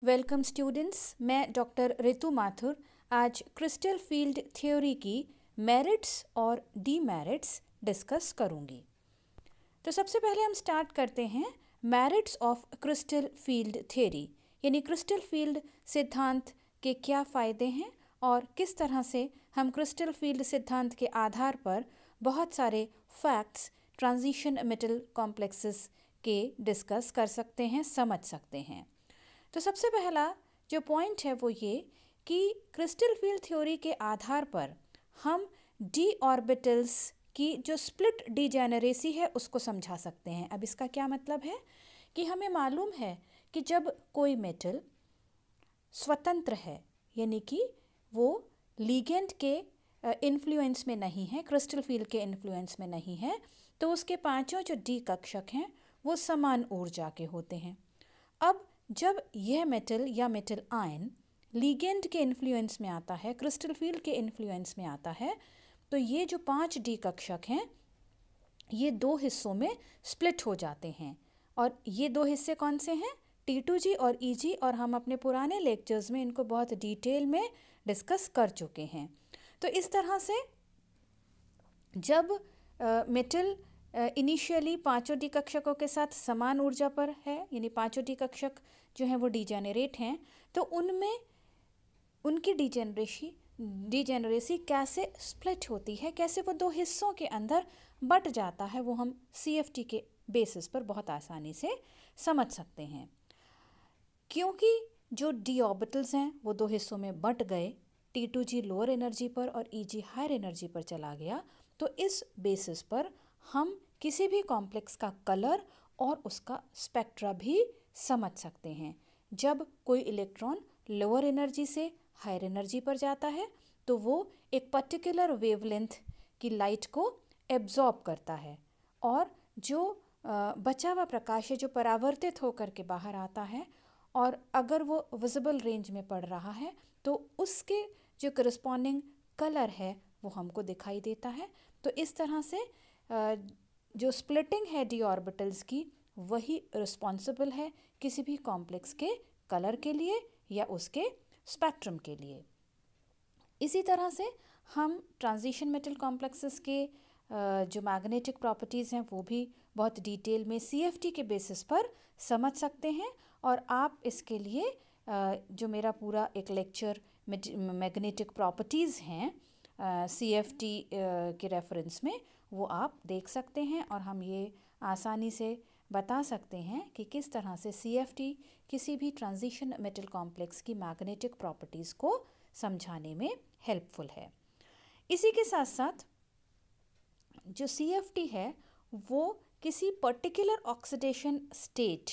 Welcome students, मैं doctor Ritu Mathur आज crystal field theory की मेरिट्स और डीमेरिट्स डिस्कस करूंगी। तो सबसे पहले हम स्टार्ट करते हैं merits of crystal field theory, यानी क्रिस्टल फील्ड सिद्धांत के क्या फ़ायदे हैं और किस तरह से हम क्रिस्टल फील्ड सिद्धांत के आधार पर बहुत सारे फैक्ट्स ट्रांजिशन मेटल कॉम्प्लेक्सेस के डिस्कस कर सकते हैं, समझ सकते हैं। तो सबसे पहला जो पॉइंट है वो ये कि क्रिस्टल फील्ड थ्योरी के आधार पर हम डी ऑर्बिटल्स की जो स्प्लिट डीजेनरेसी है उसको समझा सकते हैं। अब इसका क्या मतलब है कि हमें मालूम है कि जब कोई मेटल स्वतंत्र है, यानी कि वो लिगेंड के इन्फ्लुएंस में नहीं है, क्रिस्टल फील्ड के इन्फ्लुएंस में नहीं है, तो उसके पांचों जो डी कक्षक हैं वो समान ऊर्जा के होते हैं। अब जब यह मेटल या मेटल आयन लिगेंड के इन्फ्लुएंस में आता है, क्रिस्टल फील्ड के इन्फ्लुएंस में आता है, तो ये जो 5 डी कक्षक हैं ये 2 हिस्सों में स्प्लिट हो जाते हैं। और ये 2 हिस्से कौन से हैं? T2G और EG, और हम अपने पुराने लेक्चर्स में इनको बहुत डिटेल में डिस्कस कर चुके हैं। तो इस तरह से जब मेटल इनिशियली 5 डी कक्षकों के साथ समान ऊर्जा पर है, यानी 5 डी कक्षक जो हैं वो डीजेनरेट हैं, तो उनमें उनकी डीजेनरेसी कैसे स्प्लिट होती है, कैसे वो 2 हिस्सों के अंदर बट जाता है, वो हम CFT के बेसिस पर बहुत आसानी से समझ सकते हैं। क्योंकि जो डी ऑर्बिटल्स हैं वो 2 हिस्सों में बट गए, T2G लोअर एनर्जी पर और EG हायर एनर्जी पर चला गया, तो इस बेसिस पर हम किसी भी कॉम्प्लेक्स का कलर और उसका स्पेक्ट्रा भी समझ सकते हैं। जब कोई इलेक्ट्रॉन लोअर एनर्जी से हायर एनर्जी पर जाता है तो वो एक पर्टिकुलर वेवलेंथ की लाइट को एब्जॉर्ब करता है, और जो बचा हुआ प्रकाश है जो परावर्तित होकर के बाहर आता है, और अगर वो विजिबल रेंज में पड़ रहा है तो उसके जो करस्पॉन्डिंग कलर है वो हमको दिखाई देता है। तो इस तरह से जो स्प्लिटिंग है डी ऑर्बिटल्स की, वही रिस्पॉन्सिबल है किसी भी कॉम्प्लेक्स के कलर के लिए या उसके स्पेक्ट्रम के लिए। इसी तरह से हम ट्रांजिशन मेटल कॉम्प्लेक्सेस के जो मैग्नेटिक प्रॉपर्टीज़ हैं वो भी बहुत डिटेल में CFT के बेसिस पर समझ सकते हैं। और आप इसके लिए जो मेरा पूरा एक लेक्चर मैग्नेटिक प्रॉपर्टीज़ हैं CFT के रेफरेंस में, वो आप देख सकते हैं, और हम ये आसानी से बता सकते हैं कि किस तरह से CFT किसी भी ट्रांजिशन मेटल कॉम्प्लेक्स की मैग्नेटिक प्रॉपर्टीज़ को समझाने में हेल्पफुल है। इसी के साथ साथ जो CFT है वो किसी पर्टिकुलर ऑक्सीडेशन स्टेट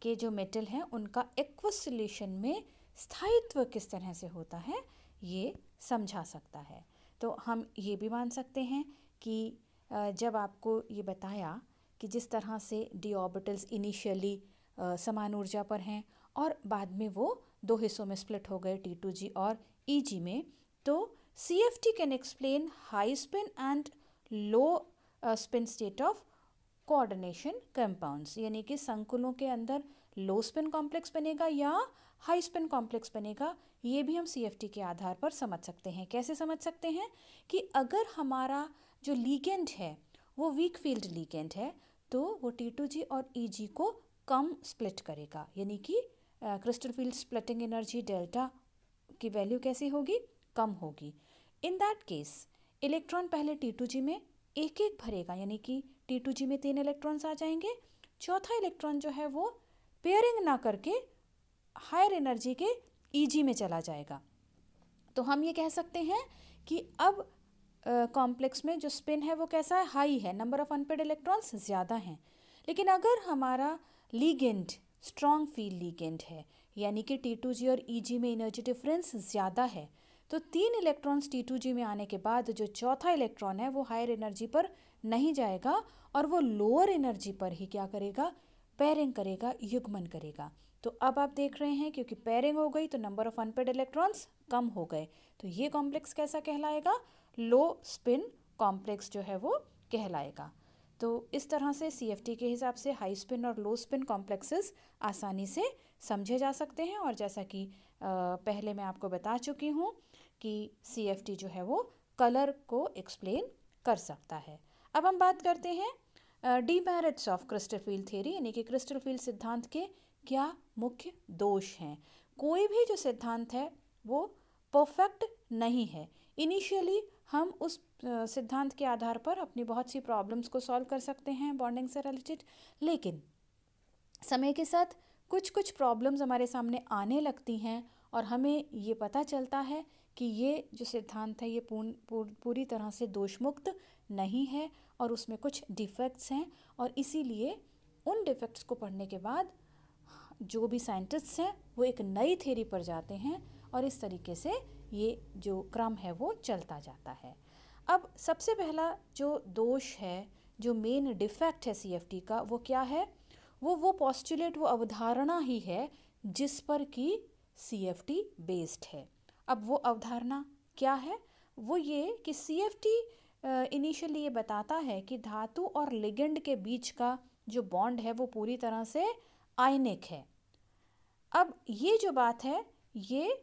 के जो मेटल हैं उनका एक्वस सॉल्यूशन में स्थायित्व किस तरह से होता है ये समझा सकता है। तो हम ये भी मान सकते हैं कि जब आपको ये बताया कि जिस तरह से डी ऑर्बिटल्स इनिशियली समान ऊर्जा पर हैं और बाद में वो 2 हिस्सों में स्प्लिट हो गए, T2G और EG में, तो CFT can explain high spin and low spin state of coordination compounds, यानी कि संकुलों के अंदर लो स्पिन कॉम्प्लेक्स बनेगा या हाई स्पिन कॉम्प्लेक्स बनेगा, ये भी हम CFT के आधार पर समझ सकते हैं। कैसे समझ सकते हैं कि अगर हमारा जो लीगेंड है वो वीक फील्ड लीगेंड है तो वो T2G और EG को कम स्प्लिट करेगा, यानी कि crystal field splitting energy delta की वैल्यू कैसी होगी? कम होगी। इन दैट केस इलेक्ट्रॉन पहले T2G में एक एक भरेगा, यानी कि T2G में 3 इलेक्ट्रॉन्स आ जाएंगे, चौथा इलेक्ट्रॉन जो है वो पेयरिंग ना करके हायर एनर्जी के EG में चला जाएगा। तो हम ये कह सकते हैं कि अब कॉम्प्लेक्स में जो स्पिन है वो कैसा है? हाई है, नंबर ऑफ अनपेड इलेक्ट्रॉन्स ज़्यादा हैं। लेकिन अगर हमारा लीगेंड स्ट्रॉन्ग फील्ड लीगेंड है, यानी कि T2G और EG में एनर्जी डिफरेंस ज़्यादा है, तो 3 इलेक्ट्रॉन्स T2G में आने के बाद जो चौथा इलेक्ट्रॉन है वो हायर एनर्जी पर नहीं जाएगा और वो लोअर एनर्जी पर ही क्या करेगा? पेयरिंग करेगा, युग्मन करेगा। तो अब आप देख रहे हैं क्योंकि पेयरिंग हो गई तो नंबर ऑफ अनपेड इलेक्ट्रॉन्स कम हो गए, तो ये कॉम्प्लेक्स कैसा कहलाएगा? लो स्पिन कॉम्प्लेक्स जो है वो कहलाएगा। तो इस तरह से CFT के हिसाब से हाई स्पिन और लो स्पिन कॉम्प्लेक्सेस आसानी से समझे जा सकते हैं। और जैसा कि पहले मैं आपको बता चुकी हूँ कि CFT जो है वो कलर को एक्सप्लेन कर सकता है। अब हम बात करते हैं demerits of crystal field theory, यानी कि क्रिस्टल फील्ड सिद्धांत के क्या मुख्य दोष हैं। कोई भी जो सिद्धांत है वो परफेक्ट नहीं है। इनिशियली हम उस सिद्धांत के आधार पर अपनी बहुत सी प्रॉब्लम्स को सॉल्व कर सकते हैं बॉन्डिंग से रिलेटेड, लेकिन समय के साथ कुछ कुछ प्रॉब्लम्स हमारे सामने आने लगती हैं और हमें ये पता चलता है कि ये जो सिद्धांत है ये पूरी तरह से दोषमुक्त नहीं है और उसमें कुछ डिफेक्ट्स हैं। और इसीलिए उन डिफेक्ट्स को पढ़ने के बाद जो भी साइंटिस्ट्स हैं वो एक नई थ्योरी पर जाते हैं और इस तरीके से ये जो क्रम है वो चलता जाता है। अब सबसे पहला जो दोष है, जो मेन डिफेक्ट है CFT का, वो क्या है? वो पोस्टुलेट, वो अवधारणा ही है जिस पर कि CFT बेस्ड है। अब वो अवधारणा क्या है? वो ये कि CFT इनिशियली ये बताता है कि धातु और लिगेंड के बीच का जो बॉन्ड है वो पूरी तरह से आयनिक है। अब ये जो बात है, ये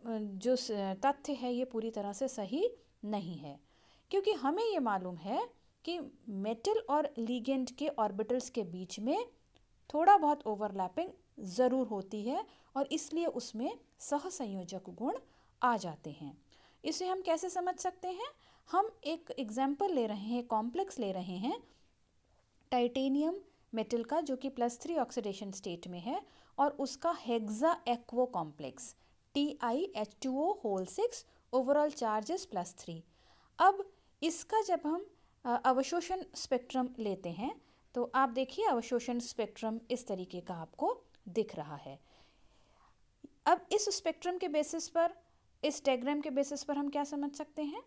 जो तथ्य है ये पूरी तरह से सही नहीं है, क्योंकि हमें ये मालूम है कि मेटल और लिगेंड के ऑर्बिटल्स के बीच में थोड़ा बहुत ओवरलैपिंग ज़रूर होती है और इसलिए उसमें सहसंयोजक गुण आ जाते हैं। इसे हम कैसे समझ सकते हैं? हम एक एग्जाम्पल ले रहे हैं, कॉम्प्लेक्स ले रहे हैं टाइटेनियम मेटल का, जो कि +3 ऑक्सीडेशन स्टेट में है, और उसका hexa aquo complex TiH2O6 overall charges +3। अब इसका जब हम अवशोषण स्पेक्ट्रम लेते हैं तो आप देखिए अवशोषण स्पेक्ट्रम इस तरीके का आपको दिख रहा है। अब इस स्पेक्ट्रम के बेसिस पर, इस डायग्राम के बेसिस पर हम क्या समझ सकते हैं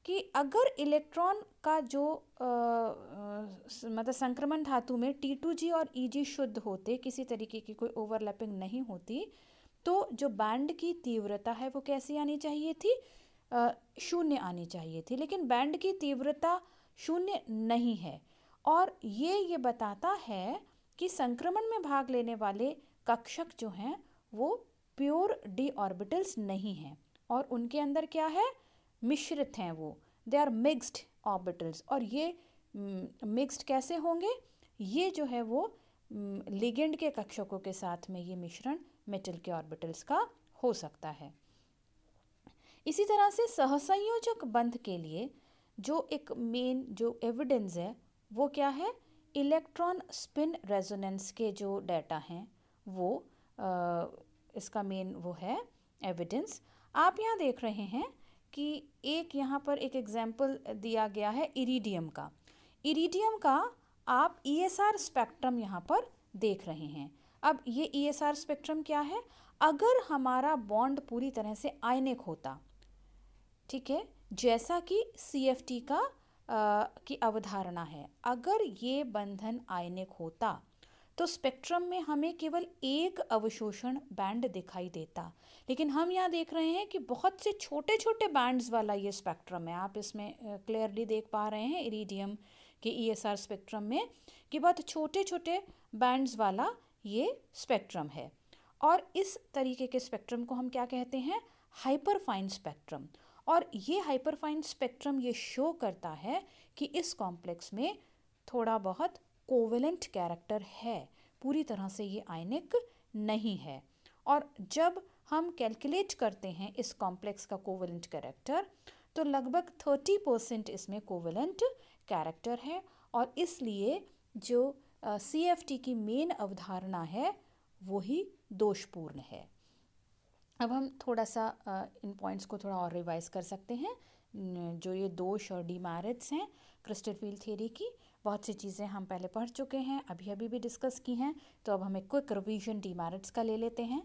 कि अगर इलेक्ट्रॉन का जो मतलब संक्रमण धातु में T2G और EG शुद्ध होते, किसी तरीके की कोई ओवरलैपिंग नहीं होती, तो जो बैंड की तीव्रता है वो कैसी आनी चाहिए थी? 0 आनी चाहिए थी। लेकिन बैंड की तीव्रता 0 नहीं है और ये बताता है कि संक्रमण में भाग लेने वाले कक्षक जो हैं वो प्योर d ऑर्बिटल्स नहीं हैं और उनके अंदर क्या है? मिश्रित हैं वो, दे आर मिक्स्ड ऑर्बिटल्स। और ये मिक्स्ड कैसे होंगे? ये जो है वो लिगेंड के कक्षकों के साथ में ये मिश्रण मेटल के ऑर्बिटल्स का हो सकता है। इसी तरह से सहसंयोजक बंध के लिए जो एक मेन जो एविडेंस है वो क्या है? इलेक्ट्रॉन स्पिन रेजोनेंस के जो डाटा हैं वो इसका मेन वो है एविडेंस। आप यहाँ देख रहे हैं कि एक यहाँ पर एक एग्जाम्पल दिया गया है इरिडियम का। इरिडियम का आप ESR स्पेक्ट्रम यहाँ पर देख रहे हैं। अब ये ESR स्पेक्ट्रम क्या है? अगर हमारा बॉन्ड पूरी तरह से आयनिक होता, ठीक है, जैसा कि CFT का की अवधारणा है, अगर ये बंधन आयनिक होता तो स्पेक्ट्रम में हमें केवल एक अवशोषण बैंड दिखाई देता, लेकिन हम यहाँ देख रहे हैं कि बहुत से छोटे छोटे बैंड्स वाला ये स्पेक्ट्रम है। आप इसमें क्लियरली देख पा रहे हैं इरिडियम के ESR स्पेक्ट्रम में कि बहुत छोटे छोटे बैंड्स वाला ये स्पेक्ट्रम है। और इस तरीके के स्पेक्ट्रम को हम क्या कहते हैं? Hyperfine spectrum. और ये हाइपरफाइन स्पेक्ट्रम ये शो करता है कि इस कॉम्प्लेक्स में थोड़ा बहुत कोवेलेंट कैरेक्टर है, पूरी तरह से ये आयनिक नहीं है। और जब हम कैलकुलेट करते हैं इस कॉम्प्लेक्स का कोवेलेंट कैरेक्टर तो लगभग 30% इसमें कोवेलेंट कैरेक्टर है और इसलिए जो CFT की मेन अवधारणा है वही दोषपूर्ण है। अब हम थोड़ा सा इन पॉइंट्स को थोड़ा और रिवाइज कर सकते हैं। जो ये दोष और डीमेरिट्स हैं क्रिस्टल फील्ड थ्योरी की, बहुत सी चीज़ें हम पहले पढ़ चुके हैं, अभी भी डिस्कस की हैं, तो अब हम एक क्विक रिवीजन डीमेरिट्स का ले लेते हैं।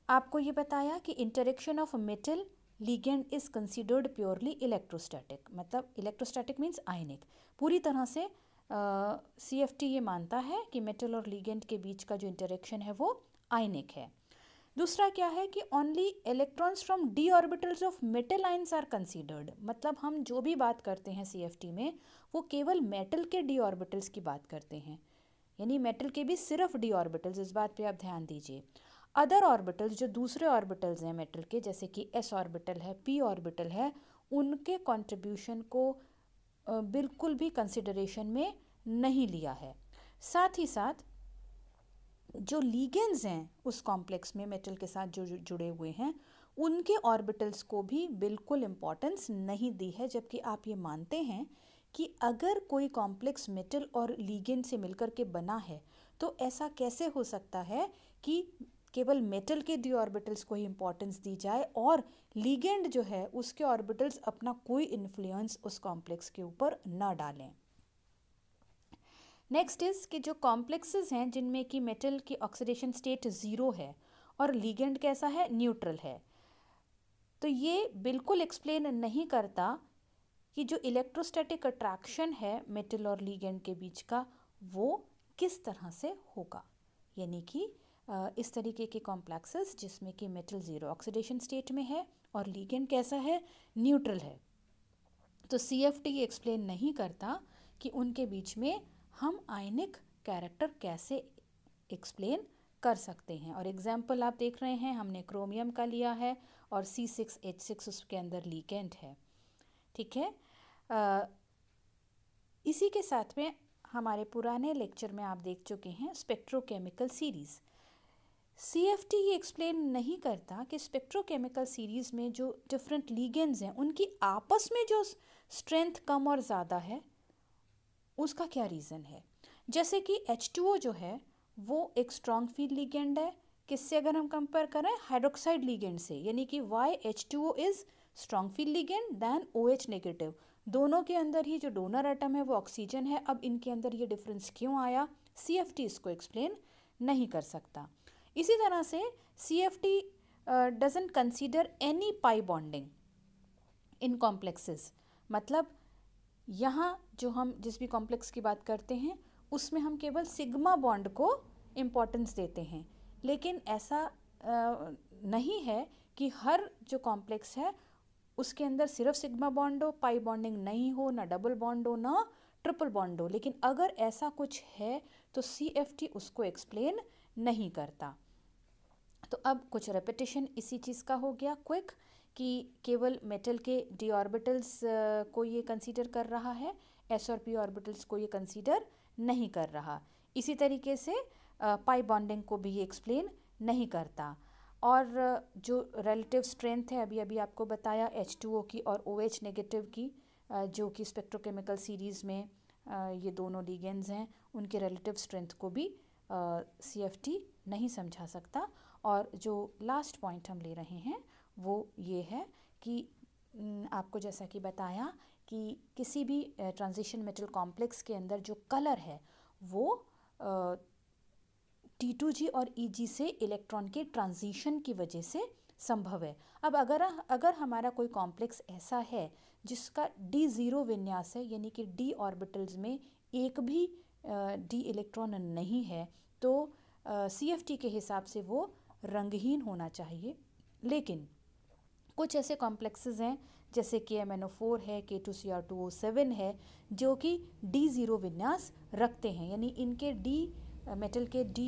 आपको ये बताया कि interaction of metal ligand is considered purely electrostatic, मतलब इलेक्ट्रोस्टैटिक मीन्स आयनिक। पूरी तरह से CFT ये मानता है कि मेटल और लिगेंड के बीच का जो इंटरेक्शन है वो आयनिक है। दूसरा क्या है कि only electrons from d orbitals of metal ions are considered, मतलब हम जो भी बात करते हैं CFT में वो केवल मेटल के d ऑर्बिटल्स की बात करते हैं, यानी मेटल के भी सिर्फ डी ऑर्बिटल्स, इस बात पे आप ध्यान दीजिए। अदर ऑर्बिटल्स जो दूसरे ऑर्बिटल्स हैं मेटल के, जैसे कि एस ऑर्बिटल है, पी ऑर्बिटल है, उनके कंट्रीब्यूशन को बिल्कुल भी कंसिडरेशन में नहीं लिया है। साथ ही साथ जो लीगेंड्स हैं उस कॉम्प्लेक्स में मेटल के साथ जो जुड़े हुए हैं, उनके ऑर्बिटल्स को भी बिल्कुल इम्पॉर्टेंस नहीं दी है, जबकि आप ये मानते हैं कि अगर कोई कॉम्प्लेक्स मेटल और लीगेंड से मिलकर के बना है तो ऐसा कैसे हो सकता है कि केवल मेटल के डी ऑर्बिटल्स को ही इम्पॉर्टेंस दी जाए और लीगेंड जो है उसके ऑर्बिटल्स अपना कोई इन्फ्लुएंस उस कॉम्प्लेक्स के ऊपर ना डालें। नेक्स्ट इज कि जो कॉम्प्लेक्सेस हैं जिनमें कि मेटल की ऑक्सीडेशन स्टेट ज़ीरो है और लीगेंड कैसा है, न्यूट्रल है, तो ये बिल्कुल एक्सप्लेन नहीं करता कि जो इलेक्ट्रोस्टैटिक अट्रैक्शन है मेटल और लीगेंड के बीच का वो किस तरह से होगा। यानी कि इस तरीके के कॉम्प्लेक्सेस जिसमें कि मेटल ज़ीरो ऑक्सीडेशन स्टेट में है और लीगेंड कैसा है, न्यूट्रल है, तो CFT ये एक्सप्लेन नहीं करता कि उनके बीच में हम आयनिक कैरेक्टर कैसे एक्सप्लेन कर सकते हैं। और एग्जाम्पल आप देख रहे हैं, हमने क्रोमियम का लिया है और C6H6 उसके अंदर लीगेंड है। ठीक है, इसी के साथ में हमारे पुराने लेक्चर में आप देख चुके हैं स्पेक्ट्रोकेमिकल सीरीज़। CFT ये एक्सप्लेन नहीं करता कि स्पेक्ट्रोकेमिकल सीरीज़ में जो डिफरेंट लीगेंड्स हैं उनकी आपस में जो स्ट्रेंथ कम और ज़्यादा है उसका क्या रीज़न है। जैसे कि H2O जो है वो एक स्ट्रॉन्ग फील्ड लीगेंड है, किससे अगर हम कंपेयर करें, हाइड्रोक्साइड लीगेंड से, यानी कि why H2O is strong field ligand than OH negative. दोनों के अंदर ही जो डोनर एटम है वो ऑक्सीजन है। अब इनके अंदर ये डिफरेंस क्यों आया, CFT इसको एक्सप्लेन नहीं कर सकता। इसी तरह से CFT doesn't consider any pi bonding in complexes. मतलब यहाँ जो हम जिस भी कॉम्प्लेक्स की बात करते हैं उसमें हम केवल सिग्मा बॉन्ड को इम्पोर्टेंस देते हैं, लेकिन ऐसा नहीं है कि हर जो कॉम्प्लेक्स है उसके अंदर सिर्फ सिग्मा बॉन्ड हो, पाई बॉन्डिंग नहीं हो, ना डबल बॉन्ड हो, ना ट्रिपल बॉन्ड हो। लेकिन अगर ऐसा कुछ है तो CFT उसको एक्सप्लेन नहीं करता। तो अब कुछ रेपिटेशन इसी चीज़ का हो गया क्विक, कि केवल मेटल के डी ऑर्बिटल्स को ये कंसीडर कर रहा है, S और P ऑर्बिटल्स को ये कंसीडर नहीं कर रहा। इसी तरीके से पाई बॉन्डिंग को भी ये एक्सप्लेन नहीं करता। और जो रिलेटिव स्ट्रेंथ है अभी अभी आपको बताया H2O की और OH नेगेटिव की, जो कि स्पेक्ट्रोकेमिकल सीरीज़ में ये दोनों लीगेंड्स हैं, उनके रिलेटिव स्ट्रेंथ को भी CFT नहीं समझा सकता। और जो लास्ट पॉइंट हम ले रहे हैं वो ये है कि आपको जैसा कि बताया कि किसी भी ट्रांजिशन मेटल कॉम्प्लेक्स के अंदर जो कलर है वो T2G और EG से इलेक्ट्रॉन के ट्रांजिशन की वजह से संभव है। अब अगर हमारा कोई कॉम्प्लेक्स ऐसा है जिसका D0 विन्यास है, यानी कि D ऑर्बिटल्स में एक भी D इलेक्ट्रॉन नहीं है, तो CFT के हिसाब से वो रंगहीन होना चाहिए। लेकिन कुछ ऐसे कॉम्प्लेक्सेस हैं जैसे कि MnO4 है, K2Cr2O7 है, जो कि D0 विन्यास रखते हैं, यानी इनके मेटल के D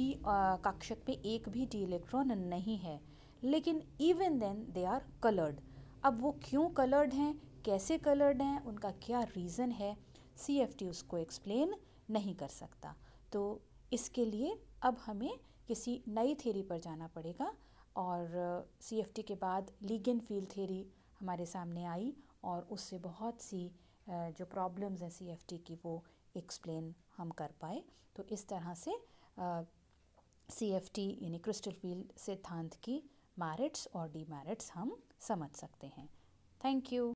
कक्षक पे एक भी D इलेक्ट्रॉन नहीं है, लेकिन even then they are coloured. अब वो क्यों कलर्ड हैं, कैसे कलर्ड हैं, उनका क्या रीज़न है, CFT उसको एक्सप्लेन नहीं कर सकता। तो इसके लिए अब हमें किसी नई थ्योरी पर जाना पड़ेगा। और CFT के बाद लीगेंड फील्ड थ्योरी हमारे सामने आई और उससे बहुत सी जो प्रॉब्लम्स हैं CFT की वो एक्सप्लेन हम कर पाए। तो इस तरह से CFT यानी क्रिस्टल फील्ड सिद्धांत की मेरिट्स और डीमेरिट्स हम समझ सकते हैं। Thank you.